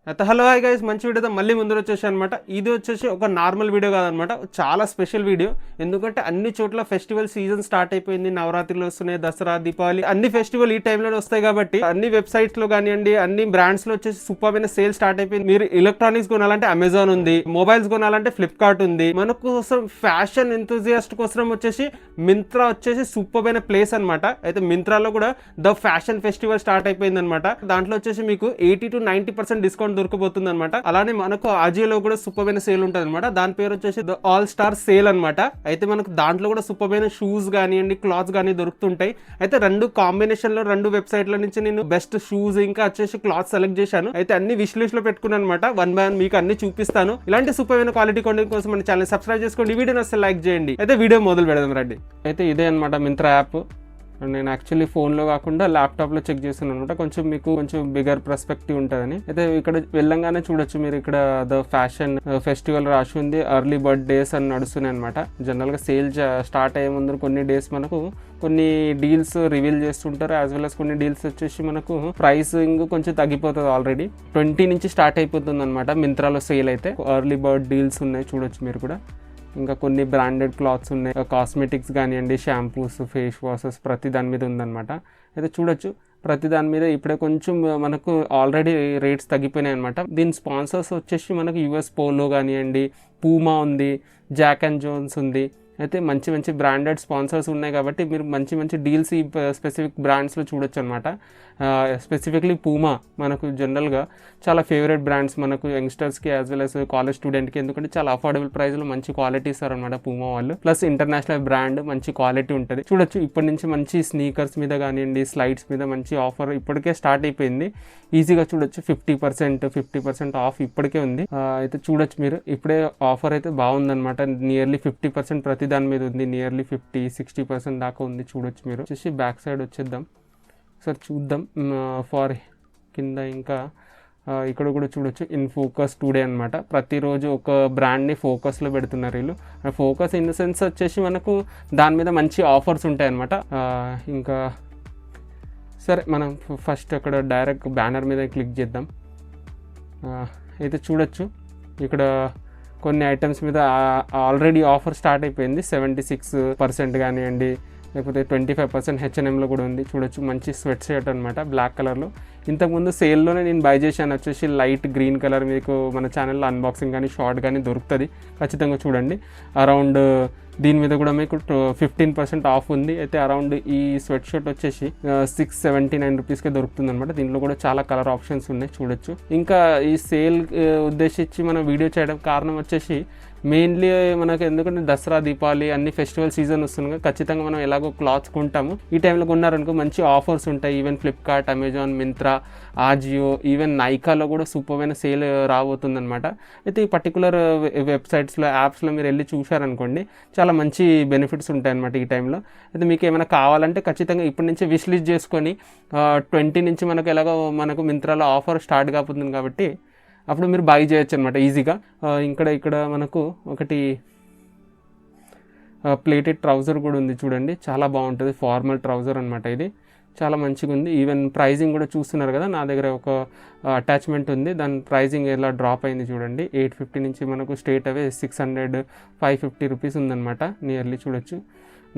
అయితే hello hi guys, మంచి వీడియోతో మళ్ళీ ముందు వచ్చేసి అనమాట. ఇది వచ్చేసి ఒక నార్మల్ వీడియో కాదనమాట, చాలా స్పెషల్ వీడియో. ఎందుకంటే అన్ని చోట్ల ఫెస్టివల్ సీజన్ స్టార్ట్ అయిపోయింది, నవరాత్రులు వస్తున్నాయి, దసరా, దీపావళి అన్ని ఫెస్టివల్ ఈ టైంలో వస్తాయి కాబట్టి అన్ని వెబ్సైట్స్ లో కానివ్వండి, అన్ని బ్రాండ్స్ లో వచ్చేసి సూపర్ అయిన సేల్ స్టార్ట్ అయిపోయింది. మీరు ఎలక్ట్రానిక్స్ కొనాలంటే అమెజాన్ ఉంది, మొబైల్స్ కొనాలంటే ఫ్లిప్కార్ట్ ఉంది. మన కోసం ఫ్యాషన్ ఎంతూజియాస్ట్ కోసం వచ్చేసి మింత్రా వచ్చేసి సూపర్ అయిన ప్లేస్ అనమాట. అయితే మింత్రాలో కూడా ద ఫ్యాషన్ ఫెస్టివల్ స్టార్ట్ అయిపోయింది అనమాట. దాంట్లో వచ్చేసి మీకు 80 to 90% డిస్కౌంట్ దొరకబోతుంది అనమాట. అలానే మనకు ఆజియోలో కూడా సూపర్ అయిన సేల్ ఉంటుంది అనమాట. దాని పేరు వచ్చేసి ద ఆల్ స్టార్ సేల్ అనమాట. అయితే మనకు దాంట్లో కూడా సూపర్ అయిన షూస్ కానివ్వండి, క్లాత్స్ కానీ దొరుకుతుంటాయి. అయితే రెండు కాంబినేషన్ లో రెండు వెబ్సైట్ల నుంచి నేను బెస్ట్ షూస్ ఇంకా వచ్చేసి క్లాత్ సెలెక్ట్ చేశాను. అయితే అన్ని విష్ లిస్ట్ లో పెట్టుకున్నాను అనమాట. వన్ బై వన్ మీకు అన్ని చూపిస్తాను. ఇలాంటి సూపర్ అయిన క్వాలిటీ కంటెంట్ కోసం మన ఛానల్ సబ్స్క్రైబ్ చేసుకోండి, వీడియోని వస్తే లైక్ చేయండి. అయితే వీడియో మొదలు పెడదాం రండి. అయితే ఇదే అనమాట మింత్రా యాప్. నేను యాక్చువల్లీ ఫోన్లో కాకుండా ల్యాప్టాప్లో చెక్ చేస్తున్నాను అనమాట. కొంచెం బిగర్ పర్స్పెక్టివ్ ఉంటుందని. అయితే ఇక్కడ వెళ్ళంగానే చూడొచ్చు మీరు, ఇక్కడ ద ఫ్యాషన్ ఫెస్టివల్ రాసి ఉంది. ఎర్లీ బర్త్ డేస్ అని నడుస్తున్నాయి అనమాట. జనరల్గా సేల్ స్టార్ట్ అయ్యే ముందు కొన్ని డేస్ మనకు కొన్ని డీల్స్ రివీల్ చేస్తుంటారు. యాజ్ వెల్ as కొన్ని డీల్స్ వచ్చేసి మనకు ప్రైసింగ్ కొంచెం తగ్గిపోతుంది. ఆల్రెడీ 20 నుంచి స్టార్ట్ అయిపోతుంది అనమాట మింత్రాలో సేల్. అయితే ఎర్లీ బర్త్ డీల్స్ ఉన్నాయి, చూడొచ్చు మీరు కూడా. ఇంకా కొన్ని బ్రాండెడ్ క్లాత్స్ ఉన్నాయి, కాస్మెటిక్స్ కానివ్వండి, షాంపూస్, ఫేస్ వాషెస్, ప్రతి దాని మీద ఉందన్నమాట. అయితే చూడొచ్చు ప్రతి దాని మీద ఇప్పుడే కొంచెం మనకు ఆల్రెడీ రేట్స్ తగ్గిపోయినాయి అనమాట. దీని స్పాన్సర్స్ వచ్చేసి మనకు యుఎస్ పోలో కానివ్వండి, పూమా ఉంది, జాక్ అండ్ జోన్స్ ఉంది. అయితే మంచి బ్రాండెడ్ స్పాన్సర్స్ ఉన్నాయి కాబట్టి మీరు మంచి డీల్స్ ఈ స్పెసిఫిక్ బ్రాండ్స్లో చూడొచ్చు అనమాట. స్పెసిఫిక్లీ పూమా మనకు జనరల్గా చాలా ఫేవరెట్ బ్రాండ్స్ మనకు యంగ్స్టర్స్కి యాజ్ వెల్ as కాలేజ్ స్టూడెంట్కి. ఎందుకంటే చాలా అఫోర్డబుల్ ప్రైస్లో మంచి క్వాలిటీ ఇస్తారనమాట పూమా వాళ్ళు. ప్లస్ ఇంటర్నేషనల్ బ్రాండ్, మంచి క్వాలిటీ ఉంటుంది. చూడొచ్చు ఇప్పటి నుంచి మంచి స్నీకర్స్ మీద కానివ్వండి, స్లైడ్స్ మీద మంచి ఆఫర్ ఇప్పటికే స్టార్ట్ అయిపోయింది. ఈజీగా చూడొచ్చు 50% ఆఫ్ ఇప్పటికే ఉంది. అయితే చూడొచ్చు మీరు, ఇప్పుడే ఆఫర్ అయితే బాగుందన్నమాట. నియర్లీ 50% ప్రతి దాని మీద ఉంది. నియర్లీ 50-60% దాకా ఉంది. చూడొచ్చు మీరు. వచ్చేసి బ్యాక్ సైడ్ వచ్చేద్దాం, ఒకసారి చూద్దాం. ఫార్ కింద ఇంకా ఇక్కడ కూడా చూడొచ్చు ఇన్ ఫోకస్ టుడే అనమాట. ప్రతిరోజు ఒక బ్రాండ్ని ఫోకస్లో పెడుతున్నారు వీళ్ళు. ఫోకస్ ఇన్ ద సెన్స్ వచ్చేసి మనకు దాని మీద మంచి ఆఫర్స్ ఉంటాయి అనమాట. ఇంకా సరే మనం ఫస్ట్ అక్కడ డైరెక్ట్ బ్యానర్ మీద క్లిక్ చేద్దాం. అయితే చూడొచ్చు ఇక్కడ కొన్ని ఐటమ్స్ మీద ఆల్రెడీ ఆఫర్ స్టార్ట్ అయిపోయింది. 76% కానివ్వండి, లేకపోతే 25% H&Mలో కూడా ఉంది. చూడొచ్చు మంచి స్వెట్ షర్ట్ అనమాట, బ్లాక్ కలర్లో. ఇంతకుముందు సేల్లోనే నేను బై చేశాను. వచ్చేసి లైట్ గ్రీన్ కలర్. మీకు మన ఛానల్లో అన్బాక్సింగ్ కానీ షార్ట్ కానీ దొరుకుతుంది, ఖచ్చితంగా చూడండి. అరౌండ్ దీని మీద కూడా మీకు 15% ఆఫ్ ఉంది. అయితే అరౌండ్ ఈ స్వెట్ షర్ట్ వచ్చేసి 679 రూపీస్కే దొరుకుతుంది అనమాట. దీంట్లో కూడా చాలా కలర్ ఆప్షన్స్ ఉన్నాయి, చూడొచ్చు. ఇంకా ఈ సేల్ ఉద్దేశించి మనం వీడియో చేయడం కారణం వచ్చేసి మెయిన్లీ మనకు ఎందుకంటే దసరా, దీపావళి అన్ని ఫెస్టివల్ సీజన్ వస్తుంది, ఖచ్చితంగా మనం ఎలాగో క్లాత్స్ కొంటాము. ఈ టైంలో కొన్నారనుకో మంచి ఆఫర్స్ ఉంటాయి. Even Flipkart, Amazon, Myntra, Ajio, even నైకాలో కూడా సూపర్ అయిన సేల్ రాబోతుంది అనమాట. అయితే ఈ పర్టికులర్ వెబ్సైట్స్లో, యాప్స్లో మీరు వెళ్ళి చూశారనుకోండి, చాలా మంచి బెనిఫిట్స్ ఉంటాయి అనమాట ఈ టైంలో. అయితే మీకు ఏమైనా కావాలంటే ఖచ్చితంగా ఇప్పటి నుంచి విష్ లిస్ట్ చేసుకొని 20 నుంచి మనకు మింత్రాలో ఆఫర్ స్టార్ట్ కాబోతుంది కాబట్టి అప్పుడు మీరు బై చేయొచ్చు అనమాట ఈజీగా. ఇక్కడ మనకు ఒకటి ప్లేటెడ్ ట్రౌజర్ కూడా ఉంది, చూడండి. చాలా బాగుంటుంది, ఫార్మల్ ట్రౌజర్ అనమాట. ఇది చాలా మంచిగా ఉంది. ఈవెన్ ప్రైజింగ్ కూడా చూస్తున్నారు కదా, నా దగ్గర ఒక అటాచ్మెంట్ ఉంది, దాని ప్రైజింగ్ ఎలా డ్రాప్ అయింది చూడండి. 850 నుంచి మనకు స్ట్రేట్ అవే 550 రూపీస్ ఉందన్నమాట. నియర్లీ చూడొచ్చు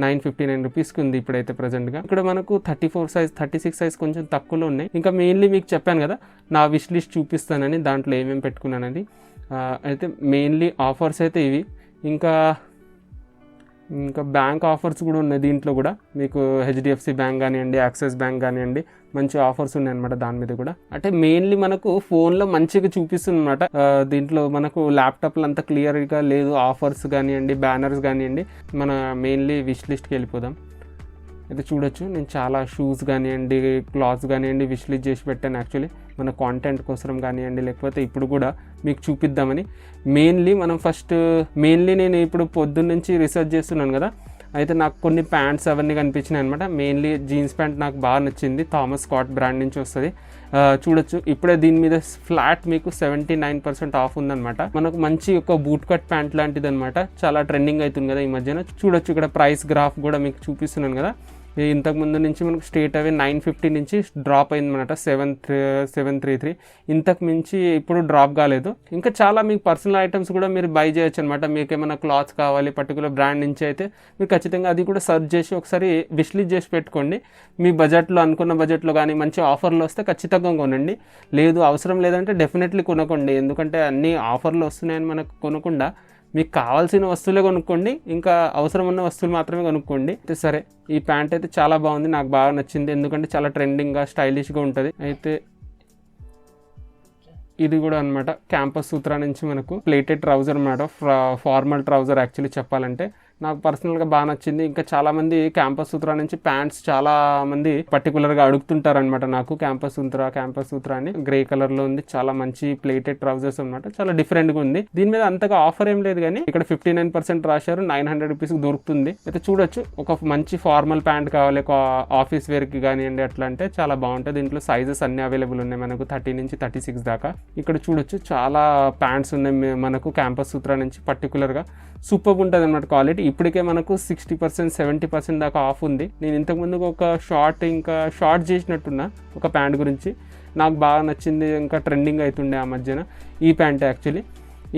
959 రూపీస్కి ఉంది ఇప్పుడైతే ప్రజెంట్గా. ఇక్కడ మనకు 34 సైజ్, 36 సైజ్ కొంచెం తక్కువలో ఉన్నాయి. ఇంకా మెయిన్లీ మీకు చెప్పాను కదా నా విష్ లిస్ట్ చూపిస్తానని, దాంట్లో ఏమేమి పెట్టుకున్నానని. అయితే మెయిన్లీ ఆఫర్స్ అయితే ఇవి. ఇంకా బ్యాంక్ ఆఫర్స్ కూడా ఉన్నాయి దీంట్లో కూడా. మీకు హెచ్డిఎఫ్సి బ్యాంక్ కానివ్వండి, యాక్సిస్ బ్యాంక్ కానివ్వండి, మంచి ఆఫర్స్ ఉన్నాయి అనమాట దాని మీద కూడా. అంటే మెయిన్లీ మనకు ఫోన్లో మంచిగా చూపిస్తుంది అనమాట. దీంట్లో మనకు ల్యాప్టాప్లో అంత క్లియర్గా లేదు ఆఫర్స్ కానివ్వండి, బ్యానర్స్ కానివ్వండి. మన మెయిన్లీ విష్ లిస్ట్కి వెళ్ళిపోదాం. అయితే చూడొచ్చు నేను చాలా షూస్ కానివ్వండి, క్లాత్స్ కానివ్వండి విష్ లిస్ట్ చేసి పెట్టాను. యాక్చువల్లీ మన కాంటెంట్ కోసం కానివ్వండి, లేకపోతే ఇప్పుడు కూడా మీకు చూపిద్దామని. మెయిన్లీ నేను ఇప్పుడు పొద్దున్న నుంచి రీసెర్చ్ చేస్తున్నాను కదా, అయితే నాకు కొన్ని ప్యాంట్స్ అవన్నీ కనిపించినాయి అనమాట. మెయిన్లీ జీన్స్ ప్యాంట్ నాకు బాగా నచ్చింది, థామస్ స్కాట్ బ్రాండ్ నుంచి వస్తుంది. చూడొచ్చు ఇప్పుడే దీని మీద ఫ్లాట్ మీకు 79% ఆఫ్ ఉందన్నమాట. మనకు మంచి ఒక బూట్ కట్ ప్యాంట్ లాంటిది అనమాట, చాలా ట్రెండింగ్ అవుతుంది కదా ఈ మధ్యన. చూడొచ్చు ఇక్కడ ప్రైస్ గ్రాఫ్ కూడా మీకు చూపిస్తున్నాను కదా. ఇంతకు ముందు నుంచి మనకు స్ట్రేట్ అవే 950 నుంచి డ్రాప్ అయిందన్నమాట 733. ఇంతకు మించి ఇప్పుడు డ్రాప్ కాలేదు. ఇంకా చాలా మీకు పర్సనల్ ఐటమ్స్ కూడా మీరు బై చేయొచ్చు అనమాట. మీకు ఏమైనా క్లాత్స్ కావాలి పర్టికులర్ బ్రాండ్ నుంచి అయితే మీరు ఖచ్చితంగా అది కూడా సర్చ్ చేసి ఒకసారి విష్లిస్ట్ చేసి పెట్టుకోండి. మీ బడ్జెట్లో అనుకున్న బడ్జెట్లో కానీ మంచి ఆఫర్లు వస్తే ఖచ్చితంగా కొనండి. లేదు అవసరం లేదంటే డెఫినెట్లీ కొనకండి. ఎందుకంటే అన్ని ఆఫర్లు వస్తున్నాయని మనకు కొనకుండా మీకు కావాల్సిన వస్తువులే కొనుక్కోండి, ఇంకా అవసరం ఉన్న వస్తువులు మాత్రమే కొనుక్కోండి. అయితే సరే, ఈ ప్యాంట్ అయితే చాలా బాగుంది, నాకు బాగా నచ్చింది. ఎందుకంటే చాలా ట్రెండింగ్గా స్టైలిష్గా ఉంటుంది. అయితే ఇది కూడా అనమాట క్యాంపస్ సూత్రా నుంచి మనకు ప్లేటెడ్ ట్రౌజర్ అనమాట, ఫార్మల్ ట్రౌజర్ యాక్చువల్లీ చెప్పాలంటే. నాకు పర్సనల్గా బాగా నచ్చింది. ఇంకా చాలామంది క్యాంపస్ సూత్రా నుంచి ప్యాంట్స్ చాలా మంది పర్టికులర్గా అడుగుతుంటారనమాట నాకు, క్యాంపస్ సూత్రా అని. గ్రే కలర్లో ఉంది, చాలా మంచి ప్లేటెడ్ ట్రౌజర్స్ అనమాట, చాలా డిఫరెంట్గా ఉంది. దీని మీద అంతగా ఆఫర్ ఏం లేదు కానీ ఇక్కడ 59% రాశారు, 900 రూపీస్కి దొరుకుతుంది. అయితే చూడొచ్చు, ఒక మంచి ఫార్మల్ ప్యాంట్ కావాలి ఆఫీస్ వేర్కి కానివ్వండి అట్లా అంటే చాలా బాగుంటుంది. దీంట్లో సైజెస్ అన్ని అవైలబుల్ ఉన్నాయి మనకు 30 నుంచి 36 దాకా. ఇక్కడ చూడొచ్చు చాలా ప్యాంట్స్ ఉన్నాయి మనకు క్యాంపస్ సూత్రా నుంచి. పర్టికులర్గా సూపర్ ఉంటుంది అన్నమాట క్వాలిటీ. ఇప్పటికే మనకు 60%, 70% దాకా ఆఫ్ ఉంది. నేను ఇంతకుముందు ఒక షార్ట్ చేసినట్టున్నా ఒక ప్యాంట్ గురించి, నాకు బాగా నచ్చింది. ఇంకా ట్రెండింగ్ అవుతుండే ఆ మధ్యన ఈ ప్యాంట్. యాక్చువల్లీ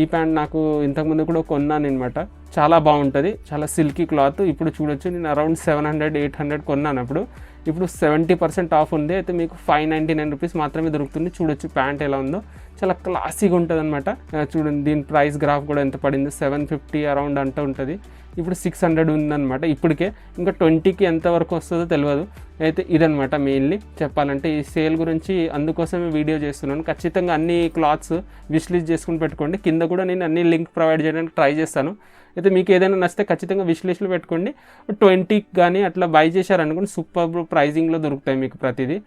ఈ ప్యాంట్ నాకు ఇంతకుముందు కూడా కొన్నాను అనమాట, చాలా బాగుంటుంది, చాలా సిల్కీ క్లాత్. ఇప్పుడు చూడొచ్చు, నేను అరౌండ్ 700, 800 కొన్నాను అప్పుడు. ఇప్పుడు 70% ఆఫ్ ఉంది. అయితే మీకు 599 రూపీస్ మాత్రమే దొరుకుతుంది. చూడొచ్చు ప్యాంట్ ఎలా ఉందో, చాలా క్లాసీగా ఉంటుంది అనమాట. చూడండి దీని ప్రైస్ గ్రాఫ్ కూడా ఎంత పడింది, 750 అరౌండ్ అంటూ ఉంటుంది. ఇప్పుడు 600 ఉందన్నమాట ఇప్పటికే. ఇంకా 20కి ఎంతవరకు వస్తుందో తెలియదు. అయితే ఇదనమాట మెయిన్లీ చెప్పాలంటే ఈ సేల్ గురించి, అందుకోసమే వీడియో చేస్తున్నాను. ఖచ్చితంగా అన్ని క్లాత్స్ విష్లిస్ట్ చేసుకుని పెట్టుకోండి. కింద కూడా నేను అన్ని లింక్ ప్రొవైడ్ చేయడానికి ట్రై చేస్తాను. అయితే మీకు ఏదైనా నచ్చితే ఖచ్చితంగా విష్లిస్ట్లో పెట్టుకోండి. 20కి కానీ అట్లా బై చేశారనుకోండి, సూపర్ ప్రైజింగ్లో దొరుకుతాయి మీకు ప్రతిదీ.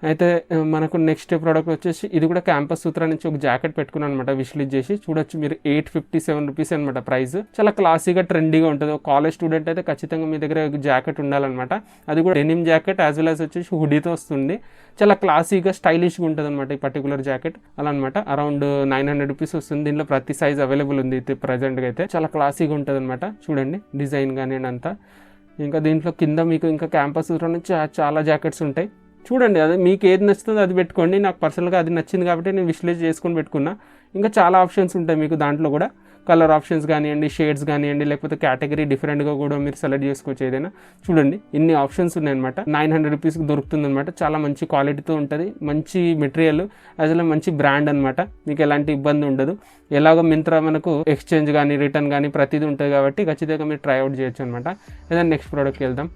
అయితే మనకు నెక్స్ట్ ప్రోడక్ట్ వచ్చేసి ఇది కూడా క్యాంపస్ సూత్రా నుంచి ఒక జాకెట్ పెట్టుకున్నాను అనమాట, విష్లిస్ట్ చేసి. చూడొచ్చు మీరు 857 రూపీస్ అనమాట ప్రైస్. చాలా క్లాసీగా ట్రెండీగా ఉంటుంది. ఒక కాలేజ్ స్టూడెంట్ అయితే ఖచ్చితంగా మీ దగ్గర జాకెట్ ఉండాలన్నమాట. అది కూడా denim jacket as well as వచ్చేసి హుడీతో వస్తుంది. చాలా క్లాసీగా స్టైలిష్గా ఉంటుంది అనమాట ఈ పర్టికులర్ జాకెట్. అలా అనమాట అరౌండ్ 900 రూపీస్ వస్తుంది. దీనిలో ప్రతి సైజ్ అవైలబుల్ ఉంది అయితే ప్రజెంట్గా అయితే. చాలా క్లాసీగా ఉంటుంది అనమాట. చూడండి డిజైన్ కానీ అంతా. ఇంకా దీంట్లో కింద మీకు ఇంకా క్యాంపస్ సూత్రా నుంచి చాలా జాకెట్స్ ఉంటాయి. చూడండి, అది మీకు ఏది నచ్చుతుందో అది పెట్టుకోండి. నాకు పర్సనల్గా అది నచ్చింది కాబట్టి నేను విష్లిస్ట్ చేసుకొని పెట్టుకున్నా. ఇంకా చాలా ఆప్షన్స్ ఉంటాయి మీకు దాంట్లో కూడా, కలర్ ఆప్షన్స్ కానివ్వండి, షేడ్స్ కానివ్వండి, లేకపోతే కేటగిరీ డిఫరెంట్గా కూడా మీరు సెలెక్ట్ చేసుకోవచ్చు ఏదైనా. చూడండి ఇన్ని ఆప్షన్స్ ఉన్నాయన్నమాట. 900 రూపీస్కి దొరుకుతుంది అనమాట. చాలా మంచి క్వాలిటీతో ఉంటుంది, మంచి మెటీరియల్, అసలు మంచి బ్రాండ్ అనమాట. మీకు ఎలాంటి ఇబ్బంది ఉండదు. ఎలాగో మింత్రా మనకు ఎక్స్చేంజ్ కానీ రిటర్న్ కానీ ప్రతిదీ ఉంటుంది కాబట్టి ఖచ్చితంగా మీరు ట్రై అవుట్ చేయొచ్చు అనమాట. ఏదైనా నెక్స్ట్ ప్రోడక్ట్కి వెళ్దాం.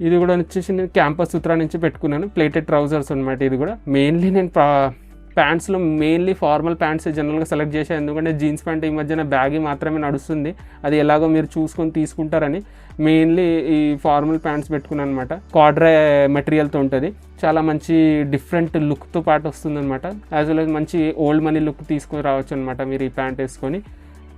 ఇది కూడా వచ్చేసి నేను క్యాంపస్ సూత్రా నుంచి పెట్టుకున్నాను, ప్లేటెడ్ ట్రౌజర్స్ అనమాట. ఇది కూడా మెయిన్లీ నేను ప్యాంట్స్లో మెయిన్లీ ఫార్మల్ ప్యాంట్స్ జనరల్గా సెలెక్ట్ చేశాను. ఎందుకంటే జీన్స్ ప్యాంట్ ఈ మధ్యన బ్యాగీ మాత్రమే నడుస్తుంది, అది ఎలాగో మీరు చూసుకొని తీసుకుంటారని మెయిన్లీ ఈ ఫార్మల్ ప్యాంట్స్ పెట్టుకున్నాను అనమాట. కార్డ్రే మెటీరియల్తో ఉంటుంది, చాలా మంచి డిఫరెంట్ లుక్తో పాటు వస్తుంది అనమాట. యాజ్ వెల్ యాజ్ మంచి ఓల్డ్ మనీ లుక్ తీసుకొని రావచ్చు అనమాట మీరు ఈ ప్యాంట్ వేసుకొని.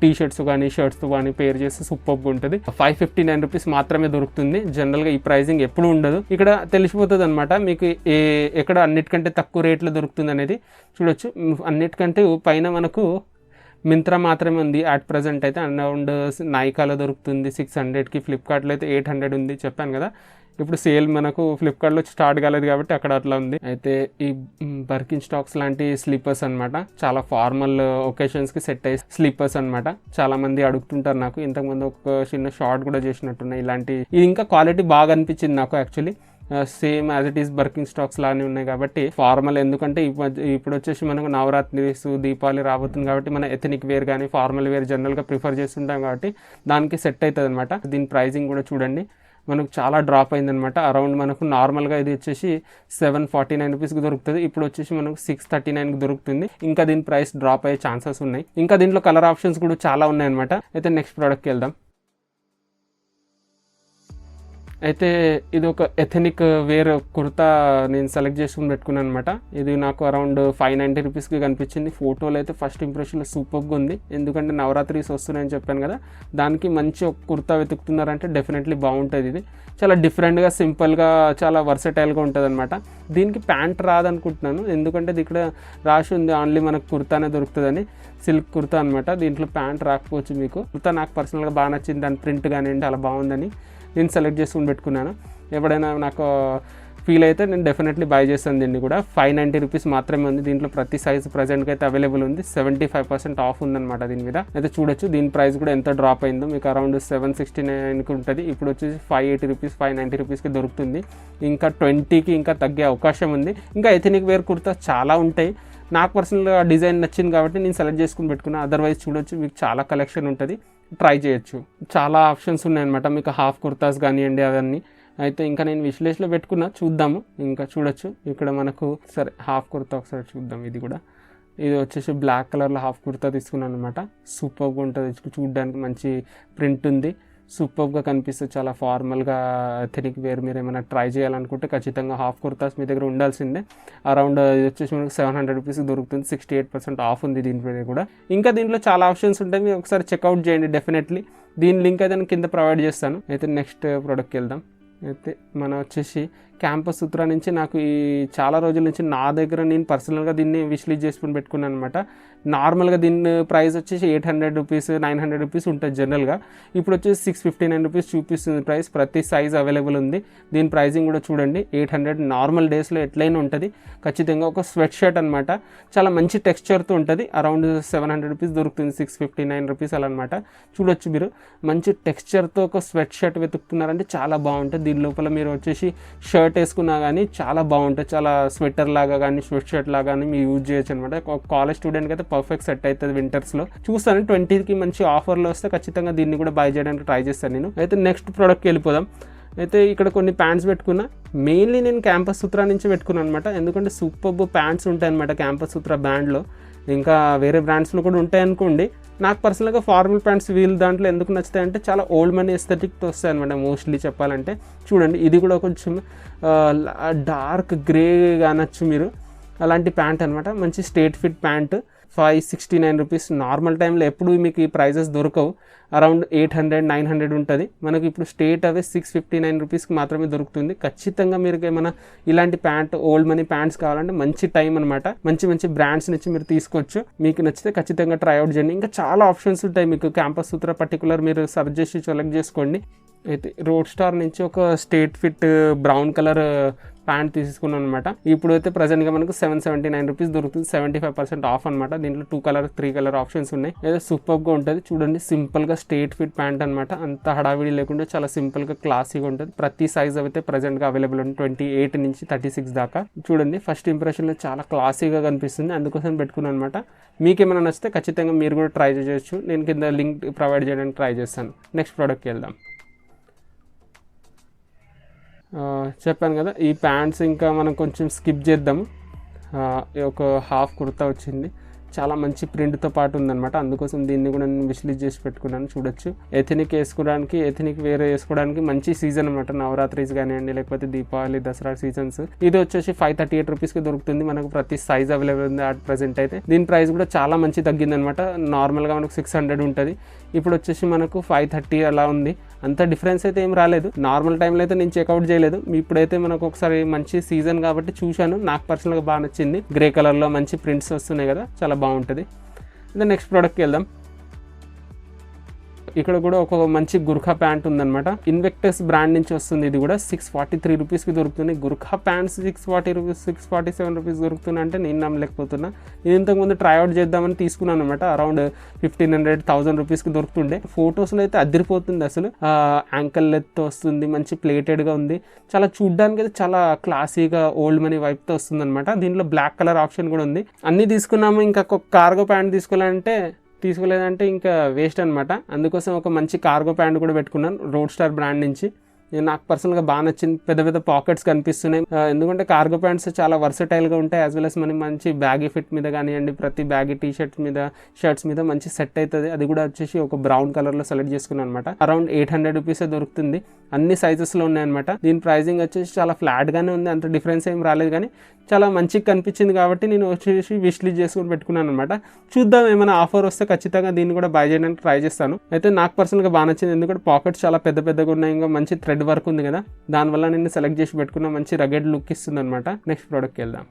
టీ షర్ట్స్ కానీ షర్ట్స్తో కానీ పేర్ చేస్తే సూపర్గా ఉంటుంది. 559 రూపీస్ మాత్రమే దొరుకుతుంది. జనరల్గా ఈ ప్రైజింగ్ ఎప్పుడు ఉండదు. ఇక్కడ తెలిసిపోతుంది అనమాట మీకు ఎక్కడ అన్నిటికంటే తక్కువ రేట్లో దొరుకుతుంది అనేది. చూడొచ్చు అన్నిటికంటే పైన మనకు మింత్రా మాత్రమే ఉంది అట్ ప్రజెంట్ అయితే. అరౌండ్ నైకాలో దొరుకుతుంది 600కి, ఫ్లిప్కార్ట్లో అయితే 800 ఉంది చెప్పాను కదా. ఇప్పుడు సేల్ మనకు ఫ్లిప్కార్ట్లో స్టార్ట్ కాలేదు కాబట్టి అక్కడ అట్లా ఉంది. అయితే ఈ బర్కిన్ స్టాక్స్ లాంటి స్లీపర్స్ అనమాట, చాలా ఫార్మల్ ఒకేషన్స్కి సెట్ అయ్యే స్లీపర్స్ అనమాట. చాలా మంది అడుగుతుంటారు నాకు. ఇంతకుముందు ఒక చిన్న షార్ట్ కూడా చేసినట్టున్నాయి ఇలాంటి. ఇది ఇంకా క్వాలిటీ బాగా అనిపించింది నాకు actually. Same as it is barking stocks లానే ఉన్నాయి కాబట్టి ఫార్మల్. ఎందుకంటే ఇప్పుడు వచ్చేసి మనకు నవరాత్రిస్ దీపావళి రాబోతుంది కాబట్టి మన ఎథనిక్ వేర్ కానీ ఫార్మల్ వేర్ జనరల్గా ప్రిఫర్ చేస్తుంటాం కాబట్టి దానికి సెట్ అవుతుంది అనమాట. దీని ప్రైజింగ్ కూడా చూడండి మనకు చాలా డ్రాప్ అయిందనమాట. అరౌండ్ మనకు నార్మల్గా ఇది వచ్చేసి 749 రూపీస్కి దొరుకుతుంది, ఇప్పుడు వచ్చేసి మనకు 639కి దొరుకుతుంది. ఇంకా దీని ప్రైస్ డ్రాప్ అయ్యే ఛాన్సెస్ ఉన్నాయి. ఇంకా దీంట్లో కలర్ ఆప్షన్స్ కూడా చాలా ఉన్నాయన్నమాట. అయితే నెక్స్ట్ ప్రోడక్ట్కి వెళ్దాం. అయితే ఇది ఒక ఎథనిక్ వేర్ కుర్తా నేను సెలెక్ట్ చేసుకుని పెట్టుకున్నాను అనమాట. ఇది నాకు అరౌండ్ 590 రూపీస్కి కనిపించింది. ఫోటోలో అయితే ఫస్ట్ ఇంప్రెషన్లో సూపర్గా ఉంది, ఎందుకంటే నవరాత్రీస్ వస్తున్నాయని చెప్పాను కదా, దానికి మంచి ఒక కుర్తా వెతుకుతున్నారంటే డెఫినెట్లీ బాగుంటుంది. ఇది చాలా డిఫరెంట్గా, సింపుల్గా, చాలా వర్సటైల్గా ఉంటుంది అనమాట. దీనికి ప్యాంట్ రాదనుకుంటున్నాను, ఎందుకంటే ఇది ఇక్కడ రాసి ఉంది ఓన్లీ మనకు కుర్తానే దొరుకుతుందని. సిల్క్ కుర్తా అనమాట, దీంట్లో ప్యాంట్ రాకపోవచ్చు మీకు. కుర్తా నాకు పర్సనల్గా బాగా నచ్చింది, దాని ప్రింట్ కానివ్వండి అలా బాగుందని నేను సెలెక్ట్ చేసుకుని పెట్టుకున్నాను. ఎప్పుడైనా నాకు ఫీల్ అయితే నేను డెఫినెట్లీ బై చేస్తాను. దీన్ని కూడా 590 రూపీస్ మాత్రమే ఉంది. దీంట్లో ప్రతి సైజు ప్రజెంట్గా అయితే అవైలబుల్ ఉంది. 75% ఆఫ్ ఉందన్నమాట దీని మీద. అయితే చూడొచ్చు దీని ప్రైస్ కూడా ఎంత డ్రాప్ అయిందో. మీకు అరౌండ్ 769కి ఉంటుంది, ఇప్పుడు వచ్చేసి 580 రూపీస్ 590 రూపీస్కి దొరుకుతుంది. ఇంకా 20కి ఇంకా తగ్గే అవకాశం ఉంది. ఇంకా ఎథనిక్ వేర్ కుర్తా చాలా ఉంటాయి. నాకు పర్సనల్గా డిజైన్ నచ్చింది కాబట్టి నేను సెలెక్ట్ చేసుకుని పెట్టుకున్నాను. అదర్వైజ్ చూడొచ్చు మీకు చాలా కలెక్షన్ ఉంటుంది, ట్రై చేయొచ్చు. చాలా ఆప్షన్స్ ఉన్నాయన్నమాట మీకు, హాఫ్ కుర్తాస్ కానివ్వండి అవన్నీ. అయితే ఇంకా నేను విశ్లేషలో పెట్టుకున్నా, చూద్దాము. ఇంకా చూడొచ్చు ఇక్కడ మనకు. సరే హాఫ్ కుర్తా ఒకసారి చూద్దాం. ఇది వచ్చేసి బ్లాక్ కలర్లో హాఫ్ కుర్తా తీసుకున్నాను అనమాట. సూపర్గా ఉంటుంది, చూడడానికి మంచి ప్రింట్ ఉంది, సూపర్గా కనిపిస్తుంది, చాలా ఫార్మల్గా ఎథనిక్ వేర్. మీరు ఏమైనా ట్రై చేయాలనుకుంటే ఖచ్చితంగా హాఫ్ కుర్తాస్ మీ దగ్గర ఉండాల్సిందే. అరౌండ్ ఇది వచ్చేసి మనకు 700 రూపీస్కి దొరుకుతుంది. 68% ఆఫ్ ఉంది దీనిపై కూడా. ఇంకా దీంట్లో చాలా ఆప్షన్స్ ఉంటాయి, మీరు ఒకసారి చెక్అవుట్ చేయండి డెఫినెట్లీ. దీని లింక్ అయితే నేను కింద ప్రొవైడ్ చేస్తాను. అయితే నెక్స్ట్ ప్రోడక్ట్కి వెళ్దాం. అయితే మనం వచ్చేసి క్యాంపస్ సూత్రా నుంచి నాకు ఈ చాలా రోజుల నుంచి నా దగ్గర నేను పర్సనల్గా దీన్ని విష్లీజ్ చేసుకుని పెట్టుకున్నాను అనమాట. నార్మల్గా దీని ప్రైస్ వచ్చేసి 800 రూపీస్ 900 రూపీస్ ఉంటుంది జనరల్గా. ఇప్పుడు వచ్చేసి 659 రూపీస్ చూపిస్తుంది ప్రైస్. ప్రతి సైజ్ అవైలబుల్ ఉంది. దీని ప్రైజింగ్ కూడా చూడండి, 800 నార్మల్ డేస్లో ఎట్లయినా ఉంటుంది. ఖచ్చితంగా ఒక స్వెట్ షర్ట్ అనమాట, చాలా మంచి టెక్స్చర్తో ఉంటుంది. అరౌండ్ 700 రూపీస్ దొరుకుతుంది, 659 రూపీస్ అలా అనమాట. చూడొచ్చు మీరు, మంచి టెక్స్చర్తో ఒక స్వెట్ షర్ట్ వెతుకుతున్నారంటే చాలా బాగుంటుంది. దీని లోపల మీరు వచ్చేసి షర్ట్ వేసుకున్నా కానీ చాలా బాగుంటుంది. చాలా స్వెటర్ లాగా కానీ స్వెట్ షర్ట్ లాగా కానీ మీరు యూజ్ చేయొచ్చు అనమాట. ఒక కాలేజ్ స్టూడెంట్కి అయితే పర్ఫెక్ట్ సెట్ అవుతుంది వింటర్స్లో. చూస్తాను 20కి మంచి ఆఫర్లో వస్తే ఖచ్చితంగా దీన్ని కూడా బై చేయడానికి ట్రై చేస్తాను నేను. అయితే నెక్స్ట్ ప్రోడక్ట్కి వెళ్ళిపోదాం. అయితే ఇక్కడ కొన్ని ప్యాంట్స్ పెట్టుకున్నా, మెయిన్లీ నేను క్యాంపస్ సూత్రా నుంచి పెట్టుకున్నాను అనమాట. ఎందుకంటే సూపర్ ప్యాంట్స్ ఉంటాయి అనమాట క్యాంపస్ సూత్రా బ్రాండ్లో. ఇంకా వేరే బ్రాండ్స్లో కూడా ఉంటాయి అనుకోండి. నాకు పర్సనల్గా ఫార్మల్ ప్యాంట్స్ వీళ్ళ దాంట్లో ఎందుకు నచ్చుతాయి అంటే చాలా ఓల్డ్ మనీ ఎస్థెటిక్తో వస్తాయి అనమాట మోస్ట్లీ చెప్పాలంటే. చూడండి ఇది కూడా కొంచెం డార్క్ గ్రే అనొచ్చు మీరు, అలాంటి ప్యాంట్ అనమాట. మంచి straight fit pant, 569 rupees. Normal టైంలో ఎప్పుడు మీకు ఈ ప్రైజెస్ దొరకవు, అరౌండ్ 800 900 ఉంటుంది. మనకి ఇప్పుడు స్ట్రేట్ అవే 659 రూపీస్కి మాత్రమే దొరుకుతుంది. ఖచ్చితంగా మీరు ఏమైనా ఇలాంటి ప్యాంట్ ఓల్డ్ మనీ ప్యాంట్స్ కావాలంటే మంచి టైం అనమాట. మంచి మంచి బ్రాండ్స్ నుంచి మీరు తీసుకోవచ్చు. మీకు నచ్చితే ఖచ్చితంగా ట్రై అవుట్ చేయండి. ఇంకా చాలా ఆప్షన్స్ ఉంటాయి మీకు. క్యాంపస్ సూత్రా పర్టికులర్ మీరు సర్చ్ చేసి సెలెక్ట్ చేసుకోండి. అయితే రోడ్ స్టార్ నుంచి ఒక straight fit brown colour pant తీసుకున్నాను అనమాట. ఇప్పుడు అయితే ప్రజెంట్గా మనకు 779 రూపీస్ దొరుకుతుంది, 75% ఆఫ్ అనమాట. దీంట్లో 2 కలర్ 3 కలర్ ఆప్షన్స్ ఉన్నాయి. ఏదో సూపర్గా ఉంటుంది. చూడండి సింపుల్గా స్ట్రేట్ ఫిట్ ప్యాంట్ అనమాట. అంత హడావిడి లేకుండా చాలా సింపుల్గా క్లాసీగా ఉంటుంది. ప్రతి సైజ్ అయితే ప్రజెంట్గా అవైలబుల్ ఉంది, 28 నుంచి 36 దాకా. చూడండి ఫస్ట్ ఇంప్రెషన్లో చాలా క్లాసీగా కనిపిస్తుంది, అందుకోసం పెట్టుకున్నాను అనమాట. మీకు ఏమైనా నచ్చితే ఖచ్చితంగా మీరు కూడా ట్రై చేయొచ్చు. నేను కింద లింక్ ప్రొవైడ్ చేయడానికి ట్రై చేస్తాను. నెక్స్ట్ ప్రోడక్ట్కి వెళ్దాం. చెప్పాను కదా ఈ ప్యాంట్స్ ఇంకా మనం కొంచెం స్కిప్ చేద్దాము. ఒక హాఫ్ కుర్తా వచ్చింది, చాలా మంచి ప్రింట్తో పాటు ఉందన్నమాట. అందుకోసం దీన్ని కూడా నేను విశ్లీజ్ చేసి పెట్టుకున్నాను. చూడొచ్చు ఎథనిక్ వేసుకోవడానికి, ఎథనిక్ వేరే వేసుకోవడానికి మంచి సీజన్ అనమాట. నవరాత్రీస్ కానివ్వండి, లేకపోతే దీపావళి దసరా సీజన్స్. ఇది వచ్చేసి 538 రూపీస్కి దొరుకుతుంది. మనకు ప్రతి సైజ్ అవైలబుల్ ఉంది అట్ ప్రజెంట్ అయితే. దీని ప్రైస్ కూడా చాలా మంచి తగ్గిందనమాట. నార్మల్గా మనకు 600 ఉంటుంది, ఇప్పుడు వచ్చేసి మనకు 530 అలా ఉంది. అంత డిఫరెన్స్ అయితే ఏం రాలేదు. నార్మల్ టైంలో అయితే నేను చెక్అవుట్ చేయలేదు. ఇప్పుడైతే మనకు ఒకసారి మంచి సీజన్ కాబట్టి చూశాను, నాకు పర్సనల్గా బాగా నచ్చింది. గ్రే కలర్లో మంచి ప్రింట్స్ వస్తున్నాయి కదా, చాలా బాగుంటుంది. నెక్స్ట్ ప్రోడక్ట్కి వెళ్దాం. ఇక్కడ కూడా ఒక మంచి గుర్ఖా ప్యాంట్ ఉందన్నమాట. ఇన్వెక్టస్ బ్రాండ్ నుంచి వస్తుంది. ఇది కూడా 643 రూపీస్కి దొరుకుతుంది. గుర్ఖా ప్యాంట్స్ 640 రూపీస్ 647 రూపీస్ దొరుకుతుంది అంటే నేను నమ్మలేకపోతున్నా. నేను ఇంతకుముందు ట్రైఅవుట్ చేద్దామని తీసుకున్నాను అనమాట. అరౌండ్ 1500-1000 రూపీస్కి దొరుకుతుండే. ఫొటోస్లో అయితే అదిరిపోతుంది అసలు. యాంకల్ లెత్తో వస్తుంది, మంచి ప్లేటెడ్గా ఉంది. చాలా చూడ్డానికి అయితే చాలా క్లాసీగా ఓల్డ్ మనీ వైపుతో వస్తుంది అనమాట. దీంట్లో బ్లాక్ కలర్ ఆప్షన్ కూడా ఉంది. అన్నీ తీసుకున్నాము, ఇంకా కార్గో ప్యాంట్ తీసుకోలేదంటే ఇంకా వేస్ట్ అనమాట. అందుకోసం ఒక మంచి కార్గో ప్యాంట్ కూడా పెట్టుకున్నాను రోడ్ స్టార్ బ్రాండ్ నుంచి. నాకు పర్సనల్గా బాగా నచ్చింది. పెద్ద పెద్ద పాకెట్స్ కనిపిస్తున్నాయి, ఎందుకంటే కార్గో ప్యాంట్స్ చాలా వర్సటైల్గా ఉంటాయి. యాజ్ వెల్ as మనకి మంచి బ్యాగీ ఫిట్ మీద కానివ్వండి, ప్రతి బ్యాగీ టీ షర్ట్స్ మీద షర్ట్స్ మీద మంచి సెట్ అవుతుంది. అది కూడా వచ్చేసి ఒక బ్రౌన్ కలర్లో సెలెక్ట్ చేసుకున్నాను అనమాట. అరౌండ్ 800 రూపీసే దొరుకుతుంది. అన్ని సైజెస్లో ఉన్నాయన్నమాట. దీని ప్రైజింగ్ వచ్చేసి చాలా ఫ్లాట్గానే ఉంది, అంత డిఫరెన్స్ ఏం రాలేదు, కానీ చాలా మంచిగా కనిపించింది కాబట్టి నేను వచ్చేసి విష్ లిస్ట్ చేసుకొని పెట్టుకున్నాను అనమాట. చూద్దాం, ఏమైనా ఆఫర్ వస్తే ఖచ్చితంగా దీన్ని కూడా బై చేయడానికి ట్రై చేస్తాను. అయితే నాకు పర్సనల్గా బాగా నచ్చింది, ఎందుకంటే పాకెట్స్ చాలా పెద్ద పెద్దగా ఉన్నాయి, ఇంకా మంచి థ్రెడ్ వర్క్ ఉంది కదా, దానివల్ల నేను సెలెక్ట్ చేసి పెట్టుకున్న మంచి రగెడ్ లుక్ ఇస్తుంది అనమాట. నెక్స్ట్ ప్రోడక్ట్కి వెళ్దాం.